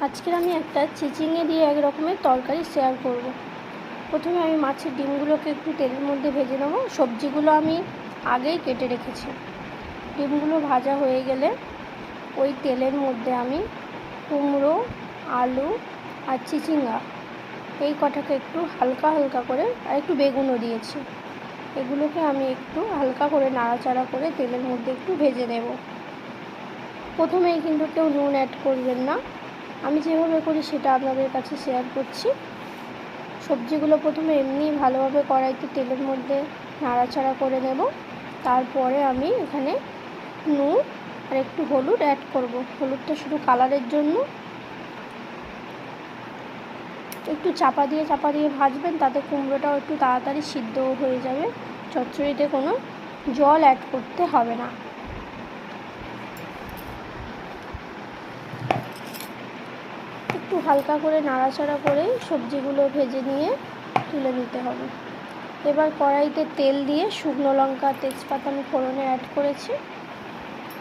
আজকের আমি একটা চিচিঙে দিয়ে এক রকমের তরকারি শেয়ার করব। প্রথমে আমি মাছের ডিমগুলোকে একটু তেলের মধ্যে ভেজে নেব। সবজিগুলো আমি আগেই কেটে রেখেছি। ডিমগুলো ভাজা হয়ে গেলে ওই তেলের মধ্যে আমি কুমড়ো, আলু আর চিচিঙ্গা এই কটাকে একটু হালকা হালকা করে, আর একটু বেগুনও দিয়েছি, এগুলোকে আমি একটু হালকা করে নাড়াচাড়া করে তেলের মধ্যে একটু ভেজে নেব। প্রথমেই কিন্তু কেউ নুন অ্যাড করবেন না, আমি যেভাবে করি সেটা আপনাদের কাছে শেয়ার করছি। সবজিগুলো প্রথমে এমনি ভালোভাবে কড়াইতে তেলের মধ্যে নাড়াচাড়া করে নেব। তারপরে আমি এখানে নুন আর একটু হলুদ অ্যাড করব। হলুদটা শুধু কালারের জন্য। একটু চাপা দিয়ে ভাজবেন, তাতে কুমড়োটাও একটু তাড়াতাড়ি সিদ্ধ হয়ে যাবে। চচ্চড়িতে কোনো জল অ্যাড করতে হবে না। একটু হালকা করে নাড়াচাড়া করে সবজিগুলো ভেজে নিয়ে তুলে নিতে হবে। এবার কড়াইতে তেল দিয়ে শুকনো লঙ্কা, তেজপাতা আমি ফোড়নে অ্যাড করেছি।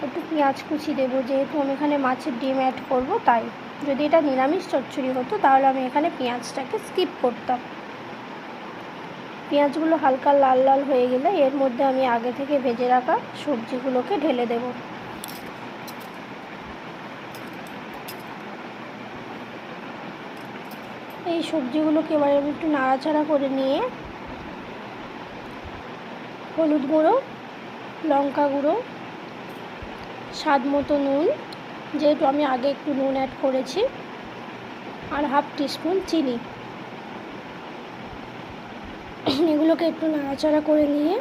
একটু পেঁয়াজ কুচি দেবো, যেহেতু আমি এখানে মাছের ডিম অ্যাড করব তাই। যদি এটা নিরামিষ চচ্চড়ি হতো তাহলে আমি এখানে পেঁয়াজটাকে স্কিপ করতাম। পেঁয়াজগুলো হালকা লাল লাল হয়ে গেলে এর মধ্যে আমি আগে থেকে ভেজে রাখা সবজিগুলোকে ঢেলে দেব। এই সবজিগুলোকে এবার আমি একটু নাড়াচাড়া করে নিয়ে হলুদ গুঁড়ো, লঙ্কা গুঁড়ো, স্বাদ মতো নুন, যেহেতু আমি আগে একটু নুন অ্যাড করেছি, আর হাফ টিস্পুন চিনি, এগুলোকে একটু নাড়াচাড়া করে নিয়ে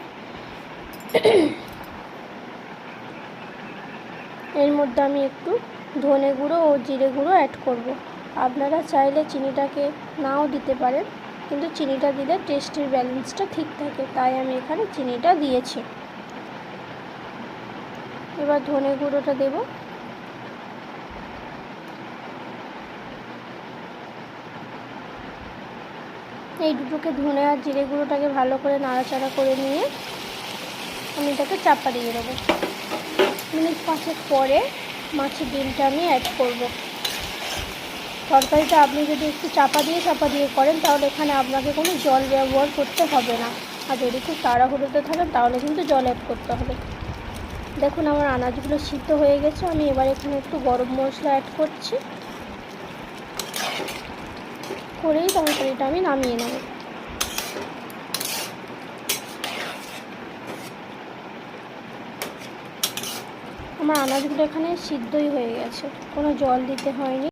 এর মধ্যে আমি একটু ধনে গুঁড়ো ও জিরে গুঁড়ো অ্যাড করব। আপনারা চাইলে চিনিটাকে নাও দিতে পারেন, কিন্তু চিনিটা দিলে টেস্টের ব্যালেন্সটা ঠিক থাকে, তাই আমি এখানে চিনিটা দিয়েছি। এবার ধনে গুঁড়োটা দেব। এই দুটোকে, ধনে আর জিরে গুঁড়োটাকে ভালো করে নাড়াচাড়া করে নিয়ে আমি এটাকে চাপা দিয়ে দেবো। মিনিট 5 পরে মাছের ডিমটা আমি অ্যাড করব। তরকারিটা আপনি যদি একটু চাপা দিয়ে করেন তাহলে এখানে আপনাকে কোনো জল ব্যবহার করতে হবে না, আর যদি খুব তাড়াহুড়োতে থাকেন তাহলে কিন্তু জল অ্যাড করতে হবে। দেখুন আমার আনাজগুলো সিদ্ধ হয়ে গেছে। আমি এবার এখানে একটু গরম মশলা অ্যাড করছি, করেই তরকারিটা আমি নামিয়ে নেব। আমার আনাজগুলো এখানে সিদ্ধই হয়ে গেছে, কোনো জল দিতে হয়নি।